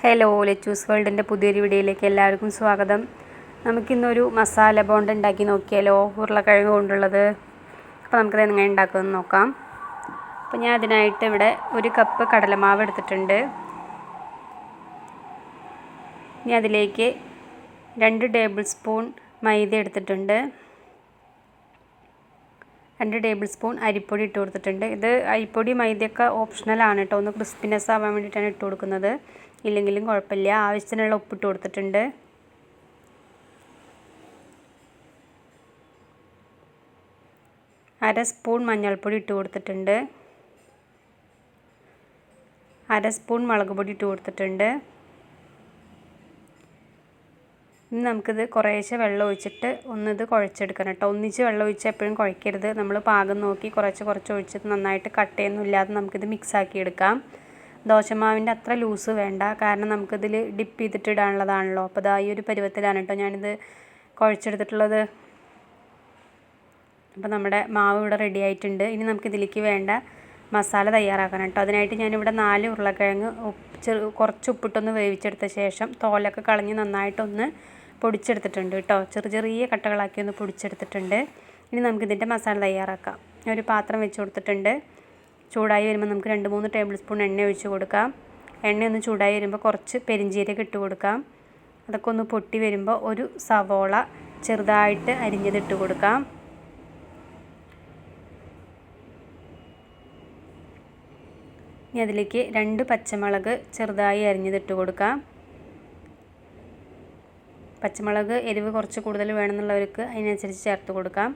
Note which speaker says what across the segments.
Speaker 1: Hello, Lechu's വേൾഡിൻ്റെ പുതിയൊരു വീഡിയോയിലേക്ക് എല്ലാവർക്കും സ്വാഗതം. നമുക്കിന്നൊരു മസാല ബോണ്ട ഉണ്ടാക്കി നോക്കിയാലോ, ഉരുളക്കിഴങ്ങ് കൊണ്ടുള്ളത്. അപ്പോൾ നമുക്കത് എങ്ങനെ ഉണ്ടാക്കുമെന്ന് നോക്കാം. അപ്പോൾ ഞാൻ അതിനായിട്ട് ഇവിടെ 1 കപ്പ് കടലമാവ് എടുത്തിട്ടുണ്ട്. ഇനി അതിലേക്ക് 2 ടേബിൾ സ്പൂൺ മൈദ എടുത്തിട്ടുണ്ട്. 2 ടേബിൾ സ്പൂൺ അരിപ്പൊടി ഇട്ട് കൊടുത്തിട്ടുണ്ട്. ഇത് അരിപ്പൊടി മൈദയൊക്കെ ഓപ്ഷണലാണ് കേട്ടോ, ഒന്ന് ക്രിസ്പിനെസ് ആവാൻ വേണ്ടിയിട്ടാണ് ഇട്ട് കൊടുക്കുന്നത്. ഇല്ലെങ്കിലും കുഴപ്പമില്ല. ആവശ്യത്തിനുള്ള ഉപ്പിട്ട് കൊടുത്തിട്ടുണ്ട്. അര സ്പൂൺ മഞ്ഞൾപ്പൊടി ഇട്ട് കൊടുത്തിട്ടുണ്ട്. അര സ്പൂൺ മുളക് പൊടി ഇട്ട് കൊടുത്തിട്ടുണ്ട്. ഇനി നമുക്കിത് കുറേശ്ശെ വെള്ളം ഒഴിച്ചിട്ട് ഒന്നിത് കുഴച്ചെടുക്കണം കേട്ടോ. ഒന്നിച്ച് വെള്ളം ഒഴിച്ച് എപ്പോഴും കുഴക്കരുത്. നമ്മൾ പാകം നോക്കി കുറച്ച് ഒഴിച്ചിട്ട് നന്നായിട്ട് കട്ടയൊന്നും ഇല്ലാതെ നമുക്കിത് മിക്സാക്കി എടുക്കാം. ദോശമാവിൻ്റെ അത്ര ലൂസ് വേണ്ട, കാരണം നമുക്കിതിൽ ഡിപ്പ് ചെയ്തിട്ട് ഇടാനുള്ളതാണല്ലോ. അപ്പോൾ ഇതാ ഈ ഒരു പരുവത്തിലാണ് കേട്ടോ ഞാനിത് കുഴച്ചെടുത്തിട്ടുള്ളത്. അപ്പോൾ നമ്മുടെ മാവ് ഇവിടെ റെഡി ആയിട്ടുണ്ട്. ഇനി നമുക്കിതിലേക്ക് വേണ്ട മസാല തയ്യാറാക്കണം കേട്ടോ. അതിനായിട്ട് ഞാനിവിടെ 4 ഉരുളക്കിഴങ്ങ് കുറച്ച് ഉപ്പിട്ടൊന്ന് വേവിച്ചെടുത്ത ശേഷം തോലൊക്കെ കളഞ്ഞ് നന്നായിട്ടൊന്ന് പൊടിച്ചെടുത്തിട്ടുണ്ട് കേട്ടോ. ചെറിയ കട്ടകളാക്കി ഒന്ന് പൊടിച്ചെടുത്തിട്ടുണ്ട്. ഇനി നമുക്കിതിൻ്റെ മസാല തയ്യാറാക്കാം. ഒരു പാത്രം വെച്ച് കൊടുത്തിട്ടുണ്ട്. ചൂടായി വരുമ്പോൾ നമുക്ക് 2-3 ടേബിൾ സ്പൂൺ എണ്ണ ഒഴിച്ച് കൊടുക്കാം. എണ്ണ ഒന്ന് ചൂടായി വരുമ്പോൾ കുറച്ച് പെരിഞ്ജീരകം ഇട്ട് കൊടുക്കാം. അതൊക്കെ ഒന്ന് പൊട്ടി വരുമ്പോൾ ഒരു സവോള ചെറുതായിട്ട് അരിഞ്ഞതിട്ട് കൊടുക്കാം. ഇനി അതിലേക്ക് 2 പച്ചമുളക് ചെറുതായി അരിഞ്ഞതിട്ട് കൊടുക്കാം. പച്ചമുളക് എരിവ് കുറച്ച് കൂടുതൽ വേണമെന്നുള്ളവർക്ക് അതിനനുസരിച്ച് ചേർത്ത് കൊടുക്കാം.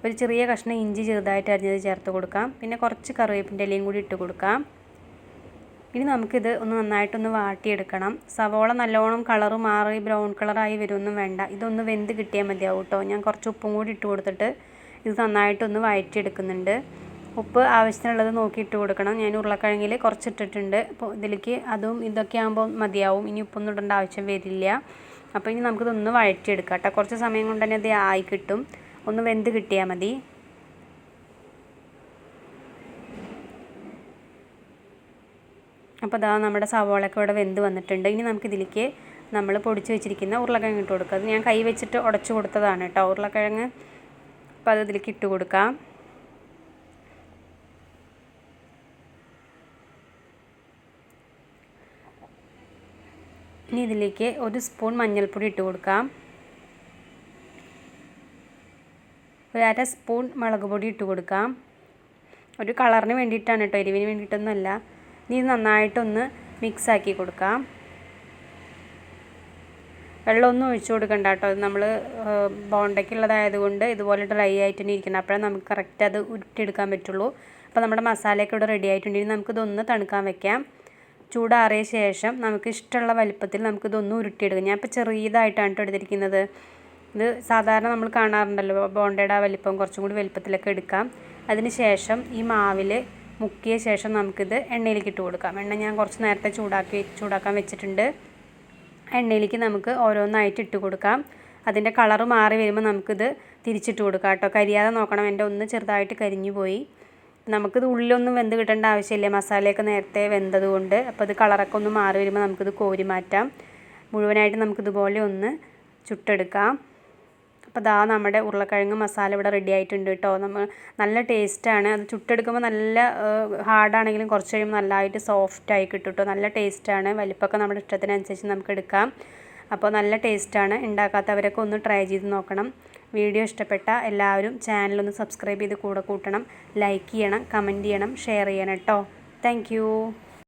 Speaker 1: ഒരു ചെറിയ കഷ്ണം ഇഞ്ചി ചെറുതായിട്ട് അരിഞ്ഞത് ചേർത്ത് കൊടുക്കാം. പിന്നെ കുറച്ച് കറിവേപ്പിൻ്റെ ഇലയും കൂടി ഇട്ട് കൊടുക്കാം. ഇനി നമുക്കിത് ഒന്ന് നന്നായിട്ടൊന്ന് വാട്ടിയെടുക്കണം. സവോള നല്ലോണം കളറ് മാറി ബ്രൗൺ കളറായി വരുമൊന്നും വേണ്ട. ഇതൊന്ന് വെന്ത് കിട്ടിയാൽ മതിയാവും കേട്ടോ. ഞാൻ കുറച്ച് ഉപ്പും കൂടി ഇട്ട് കൊടുത്തിട്ട് ഇത് നന്നായിട്ടൊന്ന് വഴറ്റിയെടുക്കുന്നുണ്ട്. ഉപ്പ് ആവശ്യത്തിനുള്ളത് നോക്കി ഇട്ട് കൊടുക്കണം. ഞാൻ ഉരുളക്കിഴങ്ങിൽ കുറച്ചിട്ടിട്ടുണ്ട്. അപ്പോൾ ഇതിലേക്ക് അതും ഇതൊക്കെ ആകുമ്പോൾ മതിയാവും. ഇനി ഉപ്പൊന്നും ഇടേണ്ട ആവശ്യം വരില്ല. അപ്പോൾ ഇനി നമുക്കിതൊന്ന് വഴറ്റിയെടുക്കാം കേട്ടോ. കുറച്ച് സമയം കൊണ്ട് തന്നെ ഇത് ആയി കിട്ടും. ഒന്ന് വെന്ത് കിട്ടിയാൽ മതി. അപ്പോൾ ഇതാ നമ്മുടെ സവോളയൊക്കെ ഇവിടെ വെന്ത് വന്നിട്ടുണ്ട്. ഇനി നമുക്കിതിലേക്ക് നമ്മൾ പൊടിച്ച് വെച്ചിരിക്കുന്ന ഉരുളക്കിഴങ്ങ് ഇട്ട് കൊടുക്കുക. അത് ഞാൻ കൈ വെച്ചിട്ട് ഉടച്ചു കൊടുത്തതാണ് കേട്ടോ ഉരുളക്കിഴങ്ങ്. അപ്പോൾ അത് ഇതിലേക്ക് ഇട്ട് കൊടുക്കാം. ഇനി ഇതിലേക്ക് 1 സ്പൂൺ മഞ്ഞൾപ്പൊടി ഇട്ട് കൊടുക്കാം. ഒരു അര സ്പൂൺ മുളക് പൊടി ഇട്ട് കൊടുക്കാം. ഒരു കളറിന് വേണ്ടിയിട്ടാണ് കേട്ടോ, എരിവിന് വേണ്ടിയിട്ടൊന്നുമല്ല. ഇനി ഇത് നന്നായിട്ടൊന്ന് മിക്സാക്കി കൊടുക്കാം. വെള്ളമൊന്നും ഒഴിച്ചു കൊടുക്കണ്ട കേട്ടോ. ഇത് നമ്മൾ ബോണ്ടയ്ക്കുള്ളതായതുകൊണ്ട് ഇതുപോലെ ഡ്രൈ ആയിട്ട് തന്നെ ഇരിക്കണം. അപ്പോഴേ നമുക്ക് കറക്റ്റ് അത് ഉരുട്ടിയെടുക്കാൻ പറ്റുള്ളൂ. അപ്പോൾ നമ്മുടെ മസാലയൊക്കെ ഇവിടെ റെഡി ആയിട്ടുണ്ടെങ്കിൽ നമുക്കിതൊന്ന് തണുക്കാൻ വെക്കാം. ചൂടാറിയ ശേഷം നമുക്ക് ഇഷ്ടമുള്ള വലിപ്പത്തിൽ നമുക്കിതൊന്ന് ഉരുട്ടിയെടുക്കാം. ഞാൻ ഇപ്പോൾ ചെറിയതായിട്ടാണ് കേട്ടോ എടുത്തിരിക്കുന്നത്. ഇത് സാധാരണ നമ്മൾ കാണാറുണ്ടല്ലോ ബോണ്ടയുടെ വലിപ്പം കുറച്ചും കൂടി വലിപ്പത്തിലൊക്കെ എടുക്കാം. അതിന് ശേഷം ഈ മാവിൽ മുക്കിയ ശേഷം നമുക്കിത് എണ്ണയിലേക്ക് ഇട്ട് കൊടുക്കാം. എണ്ണ ഞാൻ കുറച്ച് നേരത്തെ ചൂടാക്കാൻ വെച്ചിട്ടുണ്ട്. എണ്ണയിലേക്ക് നമുക്ക് ഓരോന്നായിട്ട് ഇട്ട് കൊടുക്കാം. അതിൻ്റെ കളറ് മാറി വരുമ്പോൾ നമുക്കിത് തിരിച്ചിട്ട് കൊടുക്കാം കേട്ടോ. കരിയാതെ നോക്കണം. എൻ്റെ ഒന്ന് ചെറുതായിട്ട് കരിഞ്ഞു പോയി. നമുക്കിത് ഉള്ളിലൊന്നും വെന്ത് കിട്ടേണ്ട ആവശ്യമില്ല, മസാലയൊക്കെ നേരത്തെ വെന്തത് കൊണ്ട്. അപ്പോൾ ഇത് കളറൊക്കെ ഒന്ന് മാറി വരുമ്പോൾ നമുക്കിത് കോരി മാറ്റാം. മുഴുവനായിട്ട് നമുക്കിതുപോലെ ഒന്ന് ചുട്ടെടുക്കാം. അപ്പോൾ ദാ നമ്മുടെ ഉരുളക്കിഴങ്ങ് മസാല ഇവിടെ റെഡി ആയിട്ടുണ്ട് കേട്ടോ. നല്ല ടേസ്റ്റാണ്. അത് ചുട്ടെടുക്കുമ്പോൾ നല്ല ഹാർഡാണെങ്കിലും കുറച്ച് കഴിയുമ്പോൾ നല്ലതായിട്ട് സോഫ്റ്റായി കിട്ടും കേട്ടോ. നല്ല ടേസ്റ്റാണ്. വലിപ്പമൊക്കെ നമ്മുടെ ഇഷ്ടത്തിനനുസരിച്ച് നമുക്ക് എടുക്കാം. അപ്പോൾ നല്ല ടേസ്റ്റാണ്. ഉണ്ടാക്കാത്തവരൊക്കെ ഒന്ന് ട്രൈ ചെയ്ത് നോക്കണം. വീഡിയോ ഇഷ്ടപ്പെട്ട എല്ലാവരും ചാനലൊന്ന് സബ്സ്ക്രൈബ് ചെയ്ത് കൂടെ കൂട്ടണം. ലൈക്ക് ചെയ്യണം, കമൻറ്റ് ചെയ്യണം, ഷെയർ ചെയ്യണം കേട്ടോ. താങ്ക്